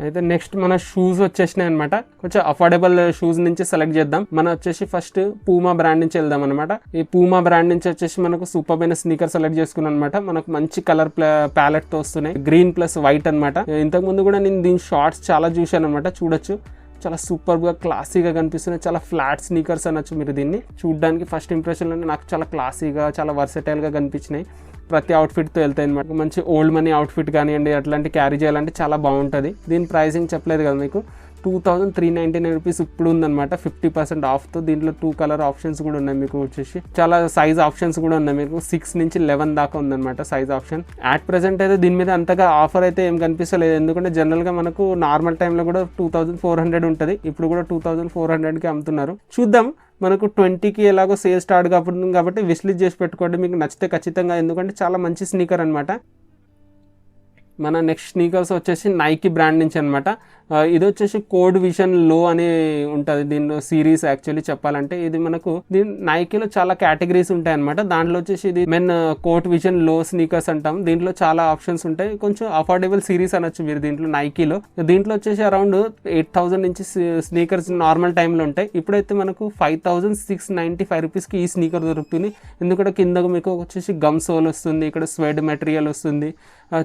అయితే నెక్స్ట్ మన షూస్ వచ్చేసినాయి అనమాట. కొంచెం అఫోర్డబుల్ షూస్ నుంచి సెలెక్ట్ చేద్దాం. మనం వచ్చేసి ఫస్ట్ పూమా బ్రాండ్ నుంచి వెళ్దాం అనమాట. ఈ పూమా బ్రాండ్ నుంచి వచ్చేసి మనకు సూపర్ అయిన స్నీకర్ సెలెక్ట్ చేసుకున్నాం అనమాట. మనకు మంచి కలర్ ప్యాలెట్ తో వస్తున్నాయి, గ్రీన్ ప్లస్ వైట్ అనమాట. ఇంతకు ముందు కూడా నేను దీని షార్ట్స్ చాలా చూశాను అనమాట, చూడొచ్చు. చాలా సూపర్గా క్లాసీగా కనిపిస్తున్నాయి, చాలా ఫ్లాట్ స్నీకర్స్ అనొచ్చు మీరు దీన్ని. చూడడానికి ఫస్ట్ ఇంప్రెషన్లోనే నాకు చాలా క్లాసీగా, చాలా వర్సటైల్గా కనిపించినాయి. ప్రతి అవుట్ఫిట్తో వెళ్తాయి అనమాట. మంచి ఓల్డ్ మనీ అవుట్ఫిట్ కానివ్వండి, అట్లాంటి క్యారీ చేయాలంటే చాలా బాగుంటుంది. దీని ప్రైసింగ్ చెప్పలేదు కదా మీకు, 2399 రూపీస్ ఇప్పుడు ఉందన్నమాట, 50% ఆఫ్తో. దీంట్లో 2 కలర్ ఆప్షన్స్ కూడా ఉన్నాయి మీకు, వచ్చేసి చాలా సైజ్ ఆప్షన్స్ కూడా ఉన్నాయి మీకు. 6 నుంచి 11 దాకా ఉందన్నమాట సైజ్ ఆప్షన్. అట్ ప్రెసెంట్ అయితే దీని మీద అంతగా ఆఫర్ అయితే ఏం కనిపిస్తలేదు, ఎందుకంటే జనరల్గా మనకు నార్మల్ టైంలో కూడా 2400 ఉంటుంది, ఇప్పుడు కూడా 2400కి అమ్ముతున్నారు. చూద్దాం, మనకు 20కి ఎలాగో సేల్ స్టార్ట్ కాబట్టి విష్ లిస్ట్ చేసి పెట్టుకోండి, మీకు నచ్చితే ఖచ్చితంగా, ఎందుకంటే చాలా మంచి స్నీకర్ అనమాట. మన నెక్స్ట్ స్నీకర్స్ వచ్చేసి నైకీ బ్రాండ్ నుంచి అనమాట. ఇది వచ్చేసి కోడ్ విజన్ లో అని ఉంటుంది దీనిలో సిరీస్. యాక్చువల్లీ చెప్పాలంటే ఇది మనకు దీని నైకీలో చాలా కేటగిరీస్ ఉంటాయి అనమాట. దాంట్లో వచ్చేసి ఇది మెన్ కోడ్ విజన్ లో స్నీకర్స్ అంటాం. దీంట్లో చాలా ఆప్షన్స్ ఉంటాయి, కొంచెం అఫోర్డబుల్ సిరీస్ అనొచ్చు మీరు దీంట్లో నైకీలో. దీంట్లో వచ్చేసి అరౌండ్ 8000 నుంచి స్నీకర్స్ నార్మల్ టైంలో ఉంటాయి. ఇప్పుడైతే మనకు 5695 రూపీస్కి ఈ స్నీకర్ దొరుకుతుంది. ఎందుకంటే కిందకు మీకు వచ్చేసి గమ్ సోల్ వస్తుంది, ఇక్కడ స్వెడ్ మెటీరియల్ వస్తుంది,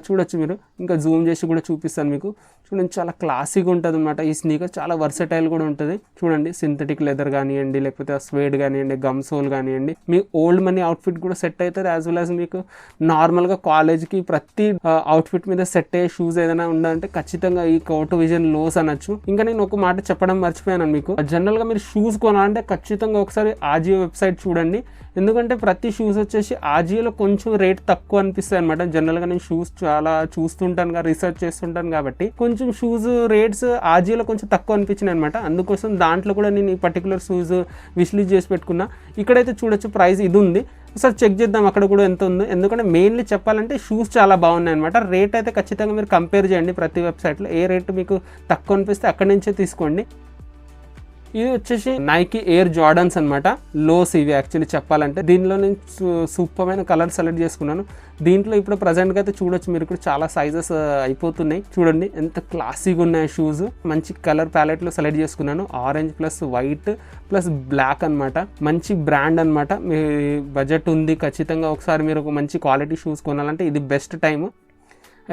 చూడొచ్చు మీరు. ఇంకా జూమ్ చేసి కూడా చూపిస్తాను మీకు. చూడండి, చాలా క్లాసీగా ఉంటుంది అనమాట ఈ స్నీకర్, చాలా వర్సటైల్ కూడా ఉంటుంది. చూడండి, సింథటిక్ లెదర్ కానివ్వండి, లేకపోతే స్వేడ్ కానివ్వండి, గమ్ సోల్ కానివ్వండి, మీ ఓల్డ్ మనీ అవుట్ఫిట్ కూడా సెట్ అవుతుంది. యాజ్ వెల్ యాజ్ మీకు నార్మల్గా కాలేజ్కి ప్రతి అవుట్ఫిట్ మీద సెట్ అయ్యే షూస్ ఏదైనా ఉండాలంటే ఖచ్చితంగా ఈ కోట్ విజన్ లోస్ అనొచ్చు. ఇంకా నేను ఒక మాట చెప్పడం మర్చిపోయాను మీకు, జనరల్గా మీరు షూస్ కొనాలంటే ఖచ్చితంగా ఒకసారి ఆజియో వెబ్సైట్ చూడండి. ఎందుకంటే ప్రతి షూస్ వచ్చేసి ఆజియోలో కొంచెం రేట్ తక్కువ అనిపిస్తాయి అనమాట. జనరల్గా నేను షూస్ చాలా చూస్తుంటాను, రీసెర్చ్ చేస్తుంటాను కాబట్టి కొంచెం షూస్ రేట్స్ ఆజియోలో కొంచెం తక్కువ అనిపించినాయి అనమాట. అందుకోసం దాంట్లో కూడా నేను ఈ పర్టికులర్ షూస్ విష్ లిస్ట్ చేసి పెట్టుకున్నా. ఇక్కడైతే చూడొచ్చు ప్రైస్ ఇది ఉంది, ఒకసారి చెక్ చేద్దాం అక్కడ కూడా ఎంత ఉందో. ఎందుకంటే మెయిన్లీ చెప్పాలంటే షూస్ చాలా బాగున్నాయి అనమాట. రేట్ అయితే ఖచ్చితంగా మీరు కంపేర్ చేయండి ప్రతి వెబ్సైట్లో, ఏ రేట్ మీకు తక్కువ అనిపిస్తే అక్కడి నుంచే తీసుకోండి. ఇది వచ్చేసి నైకీ ఎయిర్ జార్డన్స్ అనమాట, లోస్ ఇవి యాక్చువల్లీ చెప్పాలంటే. దీనిలో నేను సూపర్ అయిన కలర్ సెలెక్ట్ చేసుకున్నాను. దీంట్లో ఇప్పుడు ప్రజెంట్గా అయితే చూడొచ్చు మీరు ఇక్కడ చాలా సైజెస్ అయిపోతున్నాయి. చూడండి ఎంత క్లాసీగా ఉన్నాయి షూస్. మంచి కలర్ ప్యాలెట్లో సెలెక్ట్ చేసుకున్నాను, orange plus white plus black అనమాట. మంచి బ్రాండ్ అనమాట. మీ బడ్జెట్ ఉంది ఖచ్చితంగా ఒకసారి మీరు ఒక మంచి క్వాలిటీ షూస్ కొనాలంటే ఇది బెస్ట్ టైము.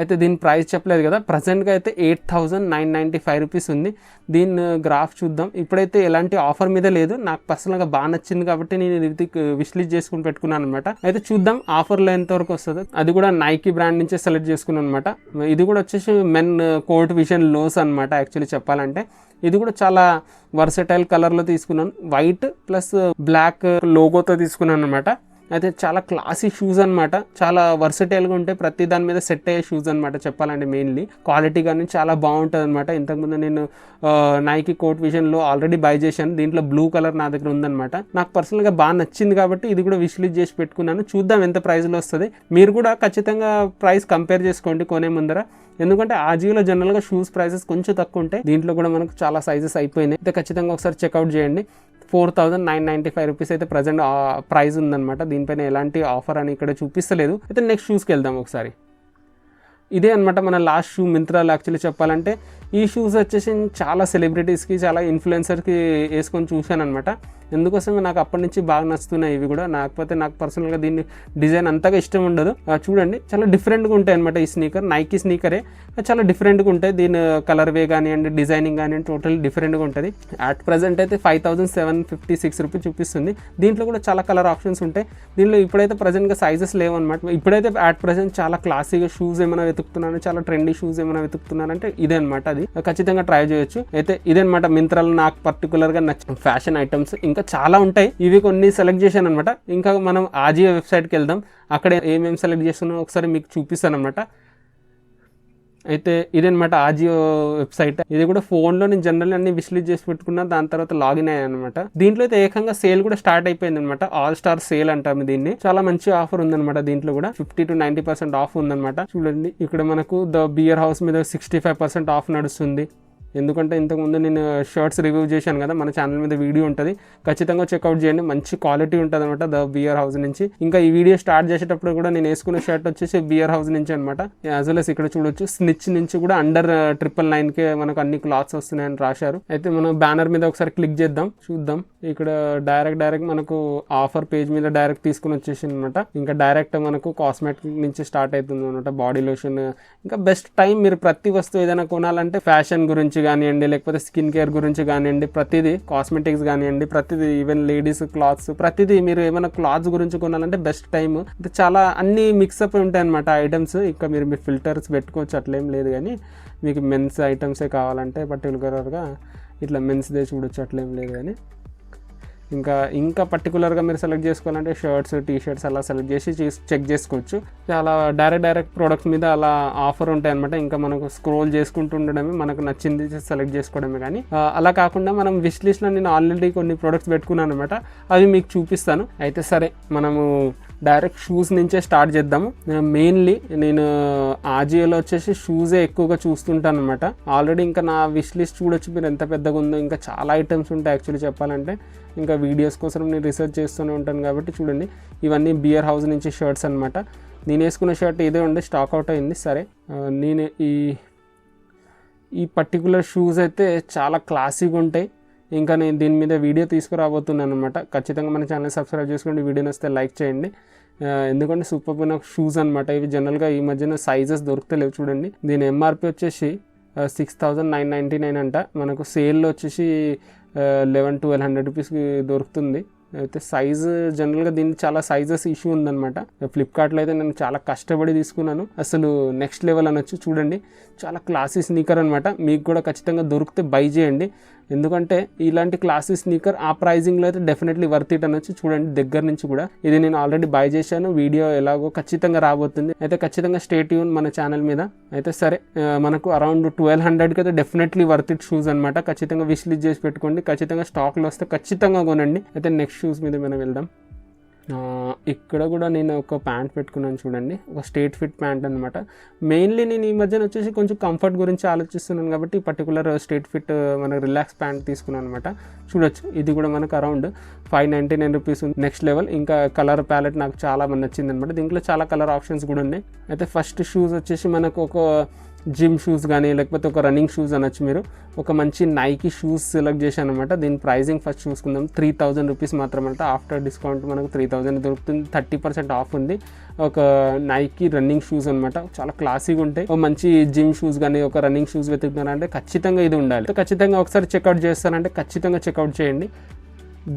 అయితే దీని ప్రైస్ చెప్పలేదు కదా, ప్రజెంట్గా అయితే 8995 రూపీస్ ఉంది. దీని గ్రాఫ్ చూద్దాం. ఇప్పుడైతే ఎలాంటి ఆఫర్ మీద లేదు, నాకు పర్సనల్గా బాగా నచ్చింది కాబట్టి నేను ఇది విష్ లిస్ట్ చేసుకుని పెట్టుకున్నాను అనమాట. అయితే చూద్దాం ఆఫర్లో ఎంతవరకు వస్తుందో. అది కూడా నైకీ బ్రాండ్ నుంచే సెలెక్ట్ చేసుకున్నాను అనమాట. ఇది కూడా వచ్చేసి మెన్ కోట్ విజన్ లోస్ అనమాట. యాక్చువల్లీ చెప్పాలంటే ఇది కూడా చాలా వర్సటైల్ కలర్లో తీసుకున్నాను, వైట్ ప్లస్ బ్లాక్ లోగోతో తీసుకున్నాను అనమాట. అయితే చాలా క్లాసీ షూస్ అనమాట, చాలా వర్సటైల్గా ఉంటాయి, ప్రతి దాని మీద సెట్ అయ్యే షూస్ అనమాట. చెప్పాలంటే మెయిన్లీ క్వాలిటీ కానీ చాలా బాగుంటుంది అనమాట. ఇంతకుముందు నేను నైకీ కోట్ విజన్లో ఆల్రెడీ బై చేశాను, దీంట్లో బ్లూ కలర్ నా దగ్గర ఉందన్నమాట. నాకు పర్సనల్గా బాగా నచ్చింది కాబట్టి ఇది కూడా విష్ లిస్ట్ చేసి పెట్టుకున్నాను. చూద్దాం ఎంత ప్రైస్లో వస్తుంది. మీరు కూడా ఖచ్చితంగా ప్రైస్ కంపేర్ చేసుకోండి కొనే ముందర, ఎందుకంటే ఆజియోలో జనరల్గా షూస్ ప్రైసెస్ కొంచెం తక్కువ ఉంటాయి. దీంట్లో కూడా మనకు చాలా సైజెస్ అయిపోయినాయి. అయితే ఖచ్చితంగా ఒకసారి చెక్అవుట్ చేయండి. 4995 రూపీస్ అయితే ప్రజెంట్ ప్రైస్ ఉందన్నమాట. దీనిపైన ఎలాంటి ఆఫర్ అని ఇక్కడ చూపిస్తలేదు. అయితే నెక్స్ట్ షూస్కి వెళ్దాం ఒకసారి. ఇదే అనమాట మన లాస్ట్ షూ మింత్రాలో. యాక్చువల్లీ చెప్పాలంటే ఈ షూస్ వచ్చేసి చాలా సెలబ్రిటీస్కి, చాలా ఇన్ఫ్లుయెన్సర్కి వేసుకొని చూశాను అనమాట. ఎందుకోసమే నాకు అప్పటి నుంచి బాగా నచ్చుతున్నాయి ఇవి కూడా. నాకపోతే నాకు పర్సనల్గా దీన్ని డిజైన్ అంతగా ఇష్టం ఉండదు. చూడండి చాలా డిఫరెంట్గా ఉంటాయి అనమాట ఈ స్నీకర్. నైకీ స్నీకరే చాలా డిఫరెంట్గా ఉంటాయి. దీని కలర్ వే కానివ్వండి, డిజైనింగ్ కానివ్వండి, టోటల్ డిఫరెంట్గా ఉంటుంది. అట్ ప్రజెంట్ అయితే 5756 రూపీస్ చూపిస్తుంది. దీంట్లో కూడా చాలా కలర్ ఆప్షన్స్ ఉంటాయి. దీనిలో ఇప్పుడైతే ప్రజెంట్గా సైజెస్ లేవు అనమాట. ఇప్పుడైతే అట్ ప్రజెంట్ చాలా క్లాసీగా షూస్ ఏమైనా వెతుకుతున్నాను, చాలా ట్రెండీ షూస్ ఏమైనా వెతుకుతున్నానంటే ఇదే అనమాట. అది ఖచ్చితంగా ట్రై చేయొచ్చు. అయితే ఇదే అనమాట మింత్రాలో నాకు పర్టికులర్గా నచ్చిన ఫ్యాషన్ ఐటమ్స్. ఇంకా ఇంకా చాలా ఉంటాయి, ఇవి కొన్ని సెలెక్ట్ చేశాను అనమాట. ఇంకా మనం ఆజియో వెబ్సైట్కి వెళ్దాం, అక్కడ ఏమేమి సెలెక్ట్ చేస్తున్నామో ఒకసారి మీకు చూపిస్తాను అనమాట. అయితే ఇదనమాట ఆజియో వెబ్సైట్. ఇది కూడా ఫోన్లో నేను జనరల్ అన్ని విశ్లేష్ చేసి పెట్టుకున్నా, దాని తర్వాత లాగిన్ అయ్యాను అనమాట. దీంట్లో అయితే ఏకంగా సేల్ కూడా స్టార్ట్ అయిపోయింది అనమాట. ఆల్ స్టార్ సేల్ అంటాము దీన్ని. చాలా మంచి ఆఫర్ ఉందన్నమాట. దీంట్లో కూడా 50 to 90% ఆఫ్ ఉందన్నమాట. చూడండి ఇక్కడ మనకు ద బియర్ హౌస్ మీద 65% ఆఫ్ నడుస్తుంది. ఎందుకంటే ఇంతకుముందు నేను షర్ట్స్ రివ్యూ చేశాను కదా, మన ఛానల్ మీద వీడియో ఉంటుంది, ఖచ్చితంగా చెక్అవుట్ చేయండి. మంచి క్వాలిటీ ఉంటుంది అనమాట ద బియర్ హౌస్ నుంచి. ఇంకా ఈ వీడియో స్టార్ట్ చేసేటప్పుడు కూడా నేను వేసుకున్న షర్ట్ వచ్చేసి బియర్ హౌస్ నుంచి అనమాట. యాజ్ వెల్ as ఇక్కడ చూడొచ్చు స్నిచ్ నుంచి కూడా అండర్ 999 మనకు అన్ని క్లాత్స్ వస్తున్నాయని రాశారు. అయితే మనం బ్యానర్ మీద ఒకసారి క్లిక్ చేద్దాం, చూద్దాం. ఇక్కడ డైరెక్ట్ మనకు ఆఫర్ పేజ్ మీద డైరెక్ట్ తీసుకుని వచ్చేసింది అనమాట. ఇంకా డైరెక్ట్ మనకు కాస్మెటిక్ నుంచి స్టార్ట్ అవుతుంది అనమాట. బాడీ లోషన్, ఇంకా బెస్ట్ టైం మీరు ప్రతి వస్తువు ఏదైనా కొనాలంటే ఫ్యాషన్ గురించి కానివ్వండి, లేకపోతే స్కిన్ కేర్ గురించి కానివ్వండి, ప్రతిదీ కాస్మెటిక్స్ కానివ్వండి, ప్రతిదీ ఈవెన్ లేడీస్ క్లాత్స్, ప్రతిదీ మీరు ఏమైనా క్లాత్స్ గురించి కొనాలంటే బెస్ట్ టైం. అంటే చాలా అన్ని మిక్సప్ ఉంటాయి అనమాట ఐటమ్స్. ఇంకా మీరు మీ ఫిల్టర్స్ పెట్టుకోవచ్చు, అట్లేం లేదు. కానీ మీకు మెన్స్ ఐటమ్సే కావాలంటే పర్టికులర్గా ఇట్లా మెన్స్దే చూడొచ్చు, అట్లేం లేదు. కానీ ఇంకా పర్టికులర్గా మీరు సెలెక్ట్ చేసుకోవాలంటే షర్ట్స్, టీ షర్ట్స్ అలా సెలెక్ట్ చేసి చెక్ చేసుకోవచ్చు. చాలా డైరెక్ట్ ప్రొడక్ట్స్ మీద అలా ఆఫర్ ఉంటాయి అనమాట. ఇంకా మనకు స్క్రోల్ చేసుకుంటూ ఉండడమే, మనకు నచ్చింది సెలెక్ట్ చేసుకోవడమే. కానీ అలా కాకుండా మనం విష్ లిస్ట్లో నేను ఆల్రెడీ కొన్ని ప్రొడక్ట్స్ పెట్టుకున్నాను అనమాట, అవి మీకు చూపిస్తాను. అయితే సరే మనము డైరెక్ట్ షూస్ నుంచే స్టార్ట్ చేద్దాము. మెయిన్లీ నేను ఆజియోలో వచ్చేసి షూజే ఎక్కువగా చూస్తుంటాను అనమాట. ఆల్రెడీ ఇంకా నా విష్ లిస్ట్ చూడొచ్చు మీరు ఎంత పెద్దగా ఉందో. ఇంకా చాలా ఐటమ్స్ ఉంటాయి యాక్చువల్లీ చెప్పాలంటే. ఇంకా వీడియోస్ కోసం నేను రీసెర్చ్ చేస్తూనే ఉంటాను కాబట్టి చూడండి, ఇవన్నీ బియర్ హౌస్ నుంచి షర్ట్స్ అనమాట. నేను వేసుకున్న షర్ట్ ఇదే ఉండే, స్టాక్ అవుట్ అయింది. సరే నేను ఈ పర్టికులర్ షూస్ అయితే చాలా క్లాసీగా ఉంటాయి. ఇంకా నేను దీని మీద వీడియో తీసుకురాబోతున్నాను అనమాట. ఖచ్చితంగా మన ఛానల్ సబ్స్క్రైబ్ చేసుకోండి, వీడియోని వస్తే లైక్ చేయండి. ఎందుకంటే సూపర్ అయిన షూస్ అనమాట ఇవి. జనరల్గా ఈ మధ్యన సైజెస్ దొరుకుతలేవు. చూడండి దీని ఎంఆర్పి వచ్చేసి 6,999 అంట. మనకు సేల్లో వచ్చేసి 1100-1200 రూపీస్కి దొరుకుతుంది. అయితే సైజు జనరల్గా దీనికి చాలా సైజెస్ ఇష్యూ ఉందన్నమాట. ఫ్లిప్కార్ట్లో అయితే నేను చాలా కష్టపడి తీసుకున్నాను, అసలు నెక్స్ట్ లెవెల్ అనొచ్చు. చూడండి చాలా క్లాసీ స్నీకర్ అనమాట. మీకు కూడా ఖచ్చితంగా దొరికితే బై చేయండి. ఎందుకంటే ఇలాంటి క్లాసీ స్నీకర్ ఆ ప్రైజింగ్లో అయితే డెఫినెట్లీ వర్త్ ఇట్ అనొచ్చు. చూడండి దగ్గర నుంచి కూడా ఇది నేను ఆల్రెడీ బై చేశాను, వీడియో ఎలాగో ఖచ్చితంగా రాబోతుంది. అయితే ఖచ్చితంగా స్టే ట్యూన్ మన ఛానల్ మీద. అయితే సరే మనకు అరౌండ్ 1200కి అయితే డెఫినెట్లీ వర్త్ ఇట్ షూస్ అనమాట. ఖచ్చితంగా విష్ లిస్ట్ చేసి పెట్టుకోండి, ఖచ్చితంగా స్టాక్లో వస్తే ఖచ్చితంగా కొనండి. అయితే నెక్స్ట్ షూస్ మీద మనం వెళ్దాం. ఇక్కడ కూడా నేను ఒక ప్యాంట్ పెట్టుకున్నాను చూడండి, ఒక స్ట్రేట్ ఫిట్ ప్యాంట్ అనమాట. మెయిన్లీ నేను ఈ మధ్యన వచ్చేసి కొంచెం కంఫర్ట్ గురించి ఆలోచిస్తున్నాను కాబట్టి పర్టికులర్ స్ట్రేట్ ఫిట్ మనకు రిలాక్స్ ప్యాంట్ తీసుకున్నాను అనమాట. చూడొచ్చు ఇది కూడా మనకు అరౌండ్ 599 రూపీస్ ఉంది. Next level. ఇంకా కలర్ ప్యాలెట్ నాకు చాలా నచ్చింది అనమాట. దీంట్లో చాలా కలర్ ఆప్షన్స్ కూడా ఉన్నాయి. అయితే ఫస్ట్ షూస్ వచ్చేసి మనకు ఒక జిమ్ షూస్ కానీ లేకపోతే ఒక రన్నింగ్ షూస్ అనొచ్చు. మీరు ఒక మంచి నైకీ షూస్ సెలెక్ట్ చేశాను అనమాట. దీని ప్రైజింగ్ ఫస్ట్ చూసుకుందాం. 3000 రూపీస్ మాత్రం అంటే ఆఫ్టర్ డిస్కౌంట్ మనకు 3000 దొరుకుతుంది. 30% ఆఫ్ ఉంది. ఒక నైకీ రన్నింగ్ షూస్ అనమాట, చాలా క్లాసీగా ఉంటాయి. ఒక మంచి జిమ్ షూస్ కానీ ఒక రన్నింగ్ షూస్ వెతుకుతున్నారంటే ఖచ్చితంగా ఇది ఉండాలి. ఖచ్చితంగా ఒకసారి చెక్అవుట్ చేస్తానంటే ఖచ్చితంగా చెక్అవుట్ చేయండి.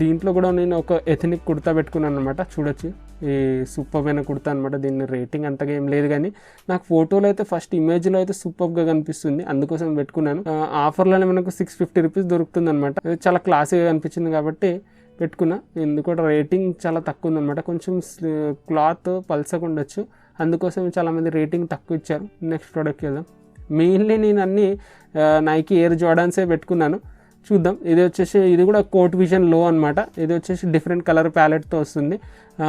దీంట్లో కూడా నేను ఒక ఎథనిక్ కుర్తా పెట్టుకున్నాను అనమాట. చూడొచ్చు ఈ సూపర్మైన కుర్తా అనమాట. దీన్ని రేటింగ్ అంతగా ఏం లేదు కానీ నాకు ఫోటోలో అయితే ఫస్ట్ ఇమేజ్లో అయితే సూపర్గా కనిపిస్తుంది, అందుకోసం పెట్టుకున్నాను. ఆఫర్లోనే మనకు 650 రూపీస్ దొరుకుతుంది అనమాట. చాలా క్లాసీగా కనిపించింది కాబట్టి పెట్టుకున్నా. ఎందుకంటే రేటింగ్ చాలా తక్కువ ఉందన్నమాట, కొంచెం క్లాత్ పల్సగా ఉండొచ్చు, అందుకోసం చాలామంది రేటింగ్ తక్కువ ఇచ్చారు. నెక్స్ట్ ప్రోడక్ట్కి వెళ్దాం. మెయిన్లీ నేను అన్ని నైకీ ఎయిర్ జార్డాన్సే పెట్టుకున్నాను. చూద్దాం. ఇది కూడా కోట్ విజన్ లో అనమాట. ఇది వచ్చేసి డిఫరెంట్ కలర్ ప్యాలెట్తో వస్తుంది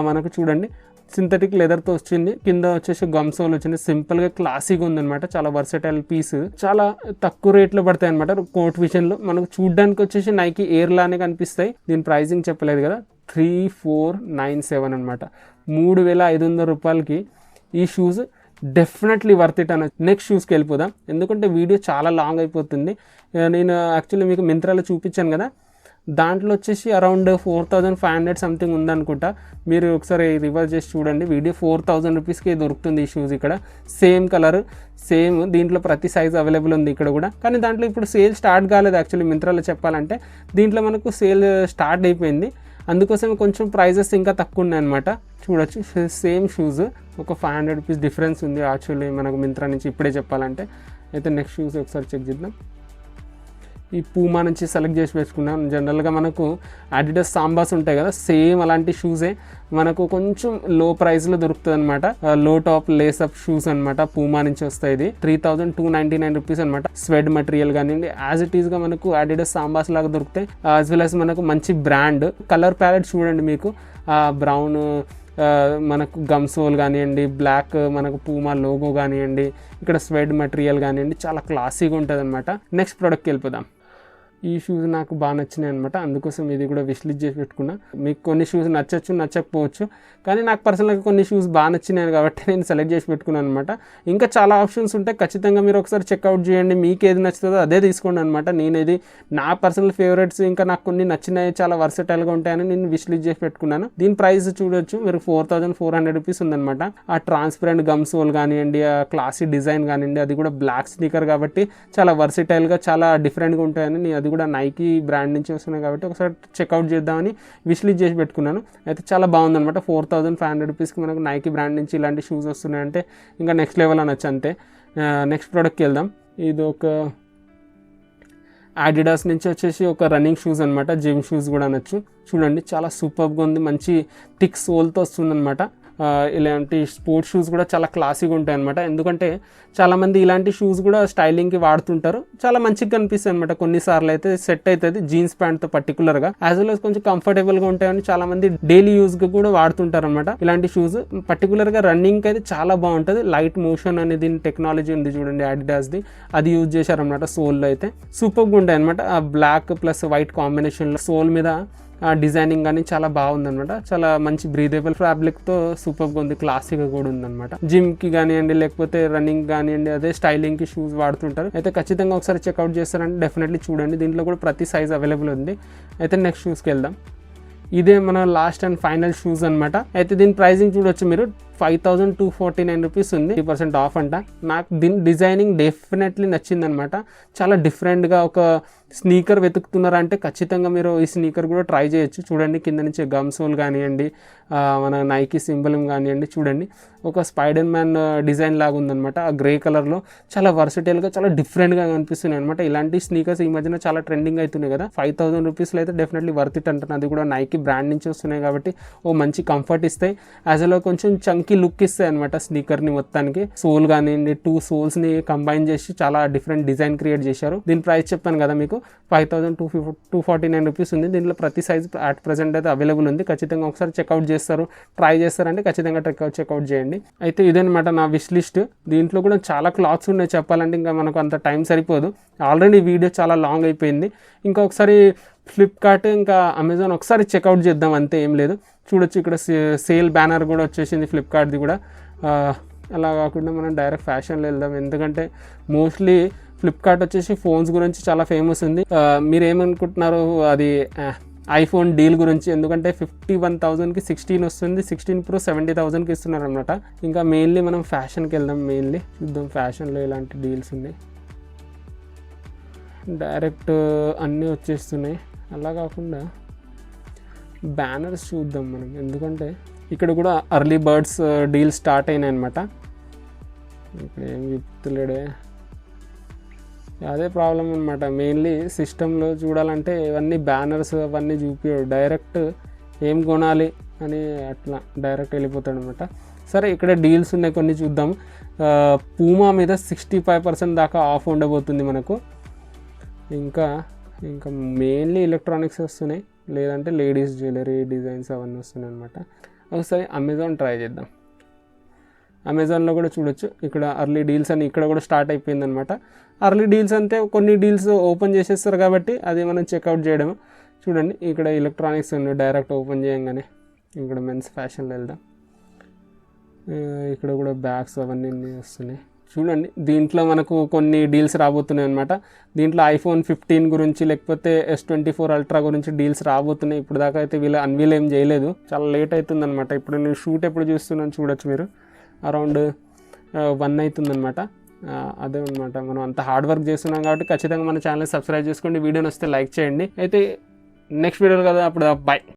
మనకు. చూడండి సింథటిక్ లెదర్తో వచ్చింది, కింద వచ్చేసి గమ్ సోల్ వచ్చింది. సింపుల్గా క్లాసీగా ఉందన్నమాట, చాలా వర్సటైల్ పీస్, చాలా తక్కువ రేట్లో పడతాయి అనమాట కోట్ విజన్లో. మనకు చూడడానికి వచ్చేసి నైకీ ఎయిర్ లానే కనిపిస్తాయి. దీని ప్రైజింగ్ చెప్పలేదు కదా, 3497 అనమాట. 3500 రూపాయలకి ఈ షూస్ డెఫినెట్లీ వర్త్ ఇట్ అనొచ్చు. నెక్స్ట్ షూస్కి వెళ్ళిపోదాం, ఎందుకంటే వీడియో చాలా లాంగ్ అయిపోతుంది. నేను యాక్చువల్లీ మీకు మింత్రాలో చూపించాను కదా, దాంట్లో వచ్చేసి అరౌండ్ 4500 సంథింగ్ ఉందనుకుంటా. మీరు ఒకసారి రివర్స్ చేసి చూడండి, వీడియో 4000 రూపీస్కి దొరుకుతుంది ఈ షూస్. ఇక్కడ సేమ్ కలర్ సేమ్, దీంట్లో ప్రతి సైజ్ అవైలబుల్ ఉంది ఇక్కడ కూడా. కానీ దాంట్లో ఇప్పుడు సేల్ స్టార్ట్ కాలేదు యాక్చువల్లీ మింత్రాలో చెప్పాలంటే. దీంట్లో మనకు సేల్ స్టార్ట్ అయిపోయింది, అందుకోసం కొంచెం ప్రైజెస్ ఇంకా తక్కువ ఉన్నాయన్నమాట. చూడొచ్చు సేమ్ షూస్, ఒక 500 రూపీస్ డిఫరెన్స్ ఉంది యాక్చువల్లీ మనకు మింత్రా నుంచి ఇప్పుడే చెప్పాలంటే. అయితే నెక్స్ట్ షూస్ ఒకసారి చెక్ చేద్దాం. ఈ పూమా నుంచి సెలెక్ట్ చేసి పెట్టుకున్నాను. జనరల్గా మనకు అడిడాస్ సాంబాస్ ఉంటాయి కదా, సేమ్ అలాంటి షూసే మనకు కొంచెం లో ప్రైస్లో దొరుకుతుంది అనమాట. లో టాప్ లేసప్ షూస్ అనమాట, పూమా నుంచి వస్తాయి. ఇది 3299 రూపీస్ అనమాట. స్వెడ్ మెటీరియల్ కానివ్వండి, యాజ్ ఇట్ ఈస్గా మనకు అడిడాస్ సాంబాస్ లాగా దొరుకుతాయి. యాజ్ వెల్ యాజ్ మనకు మంచి బ్రాండ్. కలర్ ప్యాలెట్ చూడండి, మీకు బ్రౌన్ మనకు గమ్ సోల్ కానివ్వండి, బ్లాక్ మనకు పూమా లోగో కానివ్వండి, ఇక్కడ స్వెడ్ మెటీరియల్ కానివ్వండి, చాలా క్లాసీగా ఉంటుంది అనమాట. నెక్స్ట్ ప్రోడక్ట్కి వెళ్ళిపోదాం. ఈ షూస్ నాకు బాగా నచ్చినాయి అనమాట, అందుకోసం ఇది కూడా విష్ లిస్ట్ చేసి పెట్టుకున్నా. మీకు కొన్ని షూస్ నచ్చచ్చు, నచ్చకపోవచ్చు, కానీ నాకు పర్సనల్గా కొన్ని షూస్ బాగా నచ్చినాయి కాబట్టి నేను సెలెక్ట్ చేసి పెట్టుకున్నాను అనమాట. ఇంకా చాలా ఆప్షన్స్ ఉంటాయి, ఖచ్చితంగా మీరు ఒకసారి చెక్అవుట్ చేయండి. మీకు ఏది నచ్చుతుందో అదే తీసుకోండి అనమాట. నేనేది నా పర్సనల్ ఫేవరెట్స్, ఇంకా నాకు కొన్ని నచ్చినాయి, చాలా వర్సటైల్గా ఉంటాయని నేను విష్ లిస్ట్ చేసి పెట్టుకున్నాను. దీని ప్రైస్ చూడొచ్చు మీరు, 4400 రూపీస్ ఉందన్నమాట. ఆ ట్రాన్స్పరెంట్ గమ్ సోల్ కానివ్వండి, ఆ క్లాసీ డిజైన్ కానివ్వండి, అది కూడా బ్లాక్ స్నీకర్ కాబట్టి చాలా వర్సటైల్గా, చాలా డిఫరెంట్గా ఉంటాయని నేను అది కూడా నైకీ బ్రాండ్ నుంచి వస్తున్నాయి కాబట్టి ఒకసారి చెక్అవుట్ చేద్దామని విష్ లిస్ట్ చేసి పెట్టుకున్నాను. అయితే చాలా బాగుందన్నమాట. 4500 రూపీస్కి మనకు నైకీ బ్రాండ్ నుంచి ఇలాంటి షూస్ వస్తున్నాయంటే ఇంకా నెక్స్ట్ లెవెల్ అనొచ్చు అంతే. నెక్స్ట్ ప్రోడక్ట్కి వెళ్దాం. ఇది ఒక అడిడాస్ నుంచి వచ్చేసి ఒక రన్నింగ్ షూస్ అనమాట, జిమ్ షూస్ కూడా అనొచ్చు. చూడండి చాలా సూపర్గా ఉంది, మంచి థిక్ సోల్తో వస్తుంది అనమాట. ఇలాంటి స్పోర్ట్స్ షూస్ కూడా చాలా క్లాసీగా ఉంటాయి అనమాట. ఎందుకంటే చాలామంది ఇలాంటి షూస్ కూడా స్టైలింగ్కి వాడుతుంటారు, చాలా మంచిగా కనిపిస్తాయి అనమాట. కొన్నిసార్లు అయితే సెట్ అవుతుంది జీన్స్ ప్యాంట్తో పర్టికులర్గా, యాజ్ వెల్ as కొంచెం కంఫర్టబుల్గా ఉంటాయని చాలామంది డైలీ యూస్గా కూడా వాడుతుంటారు అనమాట. ఇలాంటి షూస్ పర్టికులర్గా రన్నింగ్కి అయితే చాలా బాగుంటుంది. లైట్ మోషన్ అనేది టెక్నాలజీ ఉంది చూడండి అడిడాస్ది, అది యూజ్ చేశారనమాట. సోల్లో అయితే సూపర్గా ఉంటాయి అనమాట. ఆ బ్లాక్ ప్లస్ వైట్ కాంబినేషన్లో సోల్ మీద డిజైనింగ్ కానీ చాలా బాగుందనమాట. చాలా మంచి బ్రీదేబుల్ ఫ్యాబ్రిక్తో సూపర్గా ఉంది, క్లాసీగా కూడా ఉందన్నమాట. జిమ్కి కానివ్వండి, లేకపోతే రన్నింగ్ కానివ్వండి, అదే స్టైలింగ్కి షూస్ వాడుతుంటారు. అయితే ఖచ్చితంగా ఒకసారి చెక్అవుట్ చేస్తారంటే డెఫినెట్లీ చూడండి, దీంట్లో కూడా ప్రతి సైజ్ అవైలబుల్ ఉంది. అయితే నెక్స్ట్ షూస్కి వెళ్దాం. ఇదే మన లాస్ట్ అండ్ ఫైనల్ షూస్ అనమాట. అయితే దీని ప్రైజింగ్ చూడొచ్చు మీరు, 5249 రూపీస్ ఉంది, 30% ఆఫ్ అంట. నాకు దీని డిజైనింగ్ డెఫినెట్లీ నచ్చిందనమాట. చాలా డిఫరెంట్గా ఒక స్నీకర్ వెతుకుతున్నారంటే ఖచ్చితంగా మీరు ఈ స్నీకర్ కూడా ట్రై చేయొచ్చు. చూడండి కింద నుంచి గమ్ సోల్ కానివ్వండి, మన నైకీ సింబల్ కానివ్వండి, చూడండి ఒక స్పైడర్ మ్యాన్ డిజైన్ లాగా ఉందనమాట. ఆ గ్రే కలర్లో చాలా వర్సటైల్గా, చాలా డిఫరెంట్గా కనిపిస్తున్నాయి అనమాట. ఇలాంటి స్నీకర్స్ ఈ మధ్యన చాలా ట్రెండింగ్ అవుతున్నాయి కదా. 5000 రూపీస్లో అయితే డెఫినెట్లీ వర్త్ ఇట్ అంటాను. అది కూడా నైకీ బ్రాండ్ నుంచి వస్తున్నాయి కాబట్టి ఓ మంచి కంఫర్ట్ ఇస్తాయి, యాజ్ వెల్ కొంచెం చంకీ లుక్ ఇస్తాయి అనమాట స్నీకర్ని మొత్తానికి. సోల్ కానివ్వండి, 2 సోల్స్ని కంబైన్ చేసి చాలా డిఫరెంట్ డిజైన్ క్రియేట్ చేశారు. దీని ప్రైస్ చెప్పాను కదా మీకు, 5249 రూపీస్ ఉంది. దీంట్లో ప్రతి సైజ్ అట్ ప్రెసెంట్ అయితే అవైలబుల్ ఉంది. ఖచ్చితంగా ఒకసారి చెక్అవుట్ చేస్తారు, ట్రై చేస్తారంటే ఖచ్చితంగా చెక్అవుట్ చేయండి. అయితే ఇదనమాట నా విష్ లిస్ట్. దీంట్లో కూడా చాలా క్లాత్స్ ఉన్నాయి, చెప్పాలంటే ఇంకా మనకు అంత టైం సరిపోదు. ఆల్రెడీ వీడియో చాలా లాంగ్ అయిపోయింది. ఇంకా ఒకసారి ఫ్లిప్కార్ట్ ఇంకా అమెజాన్ ఒకసారి చెక్అవుట్ చేద్దాం, అంతే, ఏం లేదు. చూడొచ్చు ఇక్కడ సేల్ బ్యానర్ కూడా వచ్చేసింది ఫ్లిప్కార్ట్ది కూడా. అలా కాకుండా మనం డైరెక్ట్ ఫ్యాషన్లో వెళ్దాం, ఎందుకంటే మోస్ట్లీ ఫ్లిప్కార్ట్ వచ్చేసి ఫోన్స్ గురించి చాలా ఫేమస్ ఉంది. మీరు ఏమనుకుంటున్నారు, అది ఐఫోన్ డీల్ గురించి, ఎందుకంటే 51,000కి 16 వస్తుంది, 16 Pro 70,000కి ఇస్తున్నారు అనమాట. ఇంకా మెయిన్లీ మనం ఫ్యాషన్కి వెళ్దాం, మెయిన్లీ చూద్దాం ఫ్యాషన్లో ఎలాంటి డీల్స్ ఉన్నాయి. డైరెక్ట్ అన్నీ వచ్చేస్తున్నాయి. అలా కాకుండా బ్యానర్స్ చూద్దాం మనం, ఎందుకంటే ఇక్కడ కూడా అర్లీ బర్డ్స్ డీల్ స్టార్ట్ అయినాయి అనమాట. ఇక్కడ ఏం చెప్తలేడే, అదే ప్రాబ్లం అనమాట. మెయిన్లీ సిస్టంలో చూడాలంటే ఇవన్నీ బ్యానర్స్ అవన్నీ చూపించాడు, డైరెక్ట్ ఏం కొనాలి అని అట్లా డైరెక్ట్ వెళ్ళిపోతాడు అనమాట. సరే ఇక్కడ డీల్స్ ఉన్నాయి కొన్ని చూద్దాం. పూమా మీద 65% దాకా ఆఫ్ ఉండబోతుంది మనకు. ఇంకా మెయిన్లీ ఎలక్ట్రానిక్స్ వస్తున్నాయి, లేదంటే లేడీస్ జ్యువెలరీ డిజైన్స్ అవన్నీ వస్తున్నాయి అనమాట. ఒకసారి అమెజాన్ ట్రై చేద్దాం. అమెజాన్లో కూడా చూడొచ్చు, ఇక్కడ అర్లీ డీల్స్ అని ఇక్కడ కూడా స్టార్ట్ అయిపోయింది అనమాట. అర్లీ డీల్స్ అంటే కొన్ని డీల్స్ ఓపెన్ చేసేస్తారు కాబట్టి అది మనం చెక్అవుట్ చేయడం. చూడండి ఇక్కడ ఎలక్ట్రానిక్స్ ఉన్నాయి, డైరెక్ట్ ఓపెన్ చేయంగానే. ఇక్కడ మెన్స్ ఫ్యాషన్లో వెళ్దాం. ఇక్కడ కూడా బ్యాగ్స్ అవన్నీ వస్తున్నాయి. చూడండి దీంట్లో మనకు కొన్ని డీల్స్ రాబోతున్నాయి అనమాట. దీంట్లో ఐఫోన్ 15 గురించి, లేకపోతే S24 Ultra గురించి డీల్స్ రాబోతున్నాయి. ఇప్పుడు దాకా అయితే వీళ్ళు అన్వీల్ ఏం చేయలేదు, చాలా లేట్ అవుతుంది అనమాట. ఇప్పుడు నేను షూట్ ఎప్పుడు చూస్తున్నాను చూడొచ్చు మీరు, అరౌండ్ 1 అవుతుందన్నమాట. అదే అనమాట, మనం అంత హార్డ్ వర్క్ చేస్తున్నాం కాబట్టి ఖచ్చితంగా మన ఛానల్ సబ్స్క్రైబ్ చేసుకోండి. వీడియోని వస్తే లైక్ చేయండి. అయితే నెక్స్ట్ వీడియోలో కదా, అప్పుడు బాయ్.